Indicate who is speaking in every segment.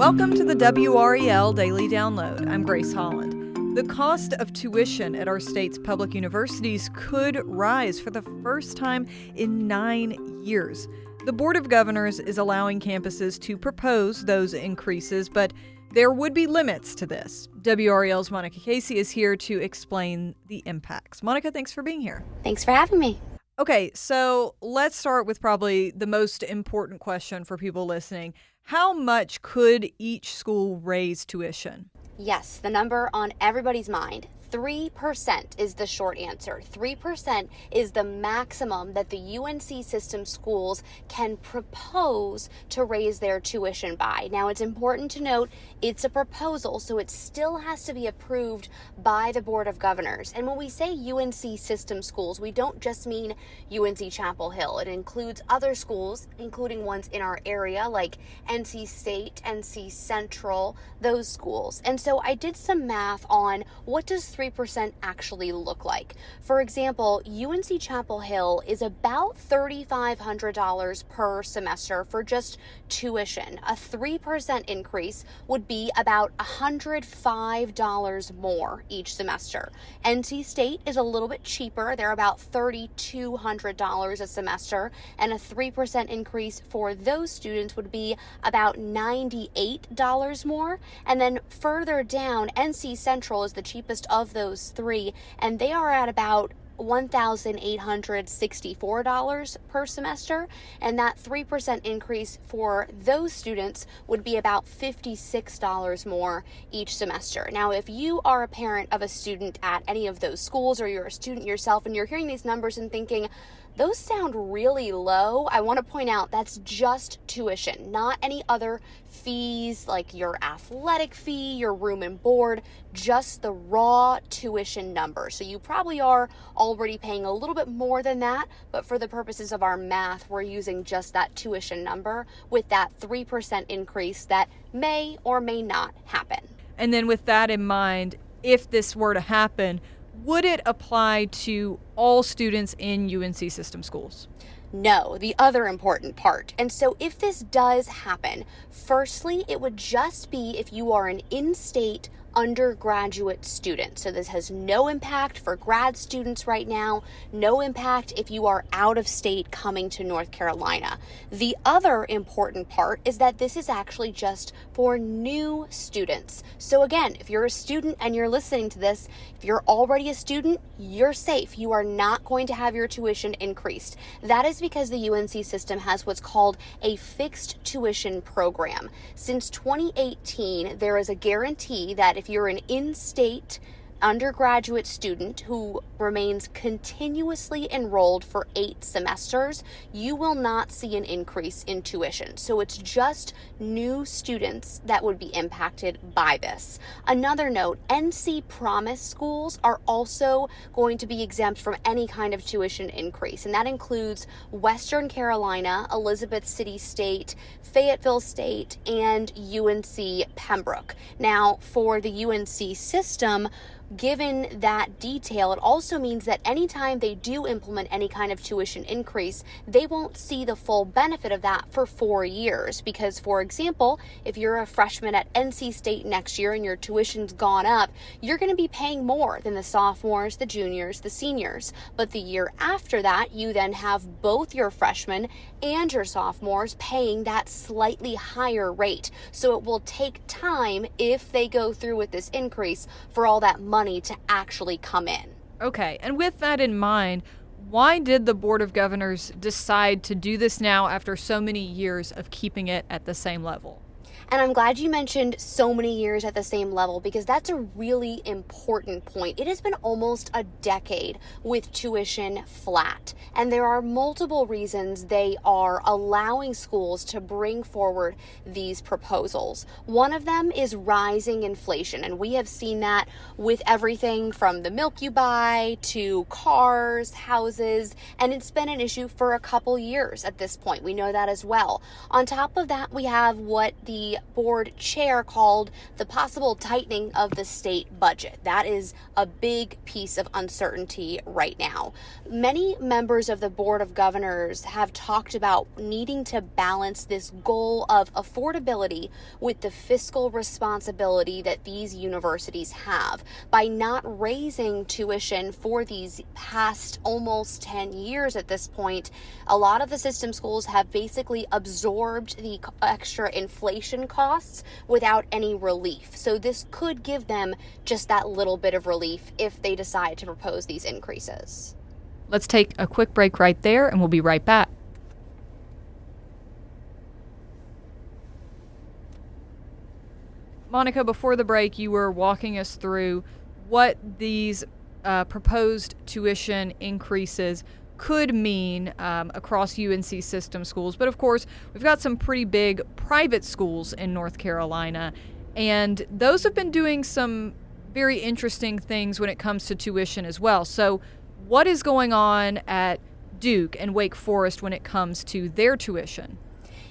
Speaker 1: Welcome to the WRAL Daily Download. I'm Grace Holland. The cost of tuition at our state's public universities could rise for the first time in 9 years. The Board of Governors is allowing campuses to propose those increases, but there would be limits to this. WRAL's Monica Casey is here to explain the impacts. Monica, thanks for being here.
Speaker 2: Thanks for having me.
Speaker 1: Okay, so let's start with probably the most important question for people listening. How much could each school raise tuition?
Speaker 2: Yes, the number on everybody's mind. 3% is the short answer. 3% is the maximum that the UNC System schools can propose to raise their tuition by. Now, it's important to note it's a proposal, so it still has to be approved by the Board of Governors. And when we say UNC System schools, we don't just mean UNC Chapel Hill. It includes other schools, including ones in our area like NC State, NC Central, those schools. And so I did some math on what does 3% actually look like. For example, UNC Chapel Hill is about $3,500 per semester for just tuition. A 3% increase would be about $105 more each semester. NC State is a little bit cheaper. They're about $3,200 a semester, and a 3% increase for those students would be about $98 more. And then further down, NC Central is the cheapest of those three, and they are at about $1,864 per semester, and that 3% increase for those students would be about $56 more each semester. Now, if you are a parent of a student at any of those schools, or you're a student yourself and you're hearing these numbers and thinking, those sound really low, I want to point out that's just tuition, not any other fees like your athletic fee, your room and board, just the raw tuition number. So you probably are already paying a little bit more than that, but for the purposes of our math, we're using just that tuition number with that 3% increase that may or may not happen.
Speaker 1: And then with that in mind, if this were to happen, would it apply to all students in UNC System schools?
Speaker 2: No, the other important part. And so if this does happen, firstly, it would just be if you are an in-state undergraduate student. So this has no impact for grad students right now, no impact if you are out of state coming to North Carolina. The other important part is that this is actually just for new students. So again, if you're a student and you're listening to this, if you're already a student, you're safe. You are not going to have your tuition increased. That is because the UNC system has what's called a fixed tuition program. Since 2018, there is a guarantee that if you're an in-state undergraduate student who remains continuously enrolled for 8 semesters, you will not see an increase in tuition. So it's just new students that would be impacted by this. Another note, NC Promise schools are also going to be exempt from any kind of tuition increase, and that includes Western Carolina, Elizabeth City State, Fayetteville State, and UNC Pembroke. Now, for the UNC system, given that detail, it also means that anytime they do implement any kind of tuition increase, they won't see the full benefit of that for 4 years. Because, for example, if you're a freshman at NC State next year and your tuition's gone up, you're going to be paying more than the sophomores, the juniors, the seniors. But the year after that, you then have both your freshmen and your sophomores paying that slightly higher rate. So it will take time, if they go through with this increase, for all that money to actually come in.
Speaker 1: Okay, and with that in mind, why did the Board of Governors decide to do this now after so many years of keeping it at the same level?
Speaker 2: And I'm glad you mentioned so many years at the same level, because that's a really important point. It has been almost a decade with tuition flat, and there are multiple reasons they are allowing schools to bring forward these proposals. One of them is rising inflation, and we have seen that with everything from the milk you buy to cars, houses, and it's been an issue for a couple years at this point. We know that as well. On top of that, we have what the the board chair called the possible tightening of the state budget. That is a big piece of uncertainty right now. Many members of the Board of Governors have talked about needing to balance this goal of affordability with the fiscal responsibility that these universities have by not raising tuition for these past almost 10 years at this point. A lot of the system schools have basically absorbed the extra inflation costs without any relief. So this could give them just that little bit of relief if they decide to propose these increases.
Speaker 1: Let's take a quick break right there, and we'll be right back. Monica, before the break, you were walking us through what these proposed tuition increases could mean across UNC System schools. But of course, we've got some pretty big private schools in North Carolina, and those have been doing some very interesting things when it comes to tuition as well. So what is going on at Duke and Wake Forest when it comes to their tuition?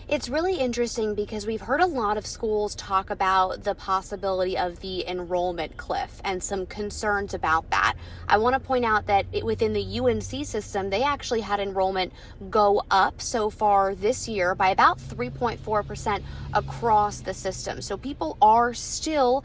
Speaker 2: It's really interesting because we've heard a lot of schools talk about the possibility of the enrollment cliff and some concerns about that. I want to point out that within the UNC system, they actually had enrollment go up so far this year by about 3.4% across the system. So people are still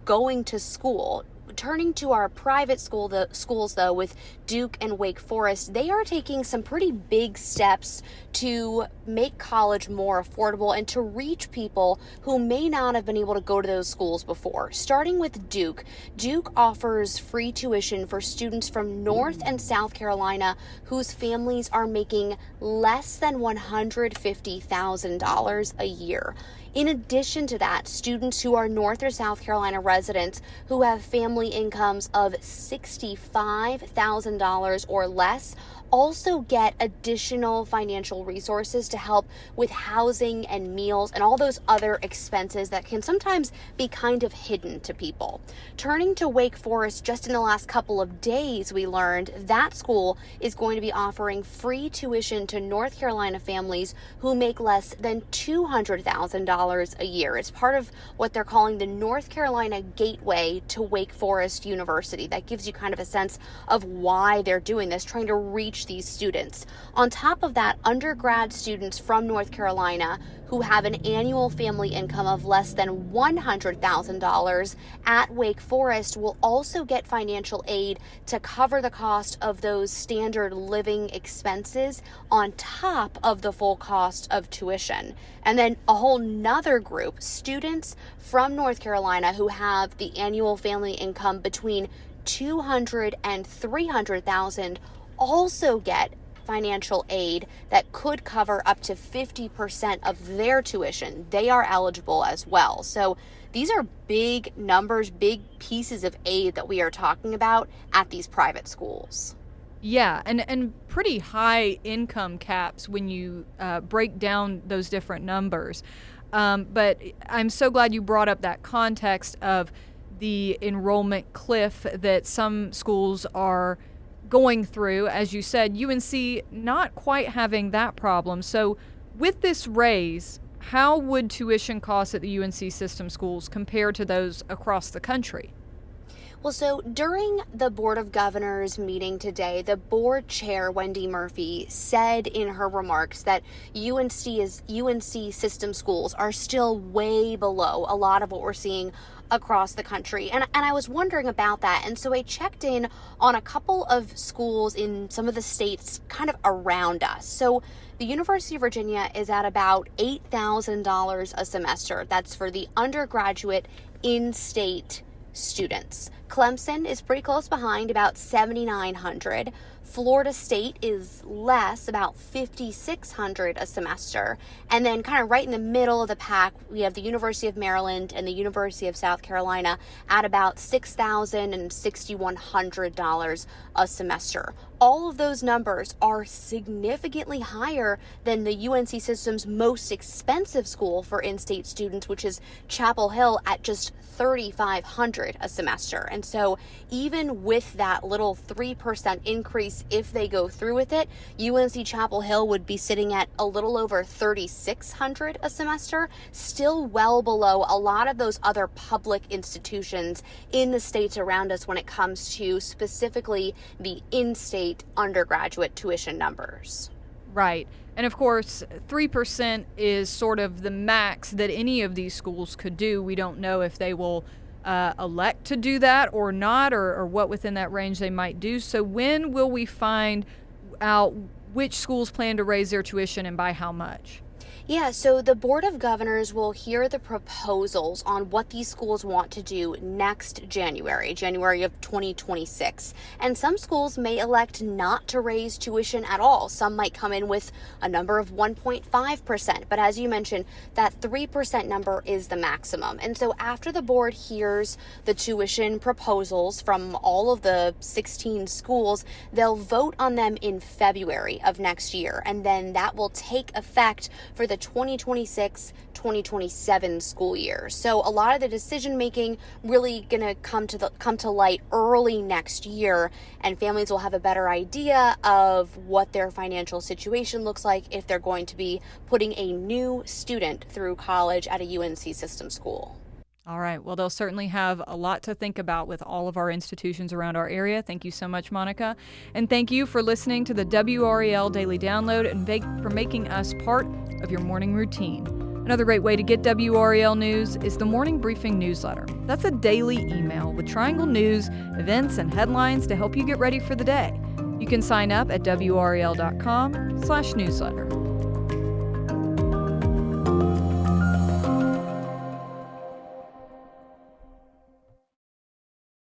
Speaker 2: going to school. Turning to our private schools, though, with Duke and Wake Forest, they are taking some pretty big steps to make college more affordable and to reach people who may not have been able to go to those schools before. Starting with Duke, Duke offers free tuition for students from North and South Carolina whose families are making less than $150,000 a year. In addition to that, students who are North or South Carolina residents who have family incomes of $65,000 or less also get additional financial resources to help with housing and meals and all those other expenses that can sometimes be kind of hidden to people. Turning to Wake Forest, just in the last couple of days, we learned that school is going to be offering free tuition to North Carolina families who make less than $200,000 a year. It's part of what they're calling the North Carolina Gateway to Wake Forest University. That gives you kind of a sense of why they're doing this, trying to reach these students. On top of that, undergrad students from North Carolina who have an annual family income of less than $100,000 at Wake Forest will also get financial aid to cover the cost of those standard living expenses on top of the full cost of tuition. And then a whole nother group, students from North Carolina who have the annual family income between $200,000 and $300,000 also get financial aid that could cover up to 50% of their tuition. They are eligible as well. So these are big numbers, big pieces of aid that we are talking about at these private schools.
Speaker 1: Yeah, and pretty high income caps when you break down those different numbers. But I'm so glad you brought up that context of the enrollment cliff that some schools are going through. As you said, UNC not quite having that problem. So with this raise, how would tuition costs at the UNC System schools compare to those across the country?
Speaker 2: Well, so during the Board of Governors meeting today, the board chair, Wendy Murphy, said in her remarks that UNC System schools are still way below a lot of what we're seeing across the country. And I was wondering about that. And so I checked in on a couple of schools in some of the states kind of around us. So the University of Virginia is at about $8,000 a semester. That's for the undergraduate in-state students. Clemson is pretty close behind, about $7,900. Florida State is less, about $5,600 a semester. And then kind of right in the middle of the pack, we have the University of Maryland and the University of South Carolina at about $6,000 and $6,100 a semester. all of those numbers are significantly higher than the UNC System's most expensive school for in-state students, which is Chapel Hill, at just $3,500 a semester. And so even with that little 3% increase, if they go through with it, UNC Chapel Hill would be sitting at a little over $3,600 a semester, still well below a lot of those other public institutions in the states around us when it comes to specifically the in-state undergraduate tuition numbers.
Speaker 1: Right. And of course, 3% is sort of the max that any of these schools could do. We don't know if they will elect to do that or not, or what within that range they might do. So when will we find out which schools plan to raise their tuition and by how much?
Speaker 2: Yeah, so the Board of Governors will hear the proposals on what these schools want to do next January of 2026. And some schools may elect not to raise tuition at all. Some might come in with a number of 1.5%. But as you mentioned, that 3% number is the maximum. And so after the board hears the tuition proposals from all of the 16 schools, they'll vote on them in February of next year. And then that will take effect for the 2026-2027 school year. So a lot of the decision making really going to come to light early next year, and families will have a better idea of what their financial situation looks like if they're going to be putting a new student through college at a UNC System school.
Speaker 1: All right. Well, they'll certainly have a lot to think about with all of our institutions around our area. Thank you so much, Monica. And thank you for listening to the WRAL Daily Download and for making us part of your morning routine. Another great way to get WRAL news is the Morning Briefing newsletter. That's a daily email with Triangle news, events, and headlines to help you get ready for the day. You can sign up at WRAL.com/newsletter.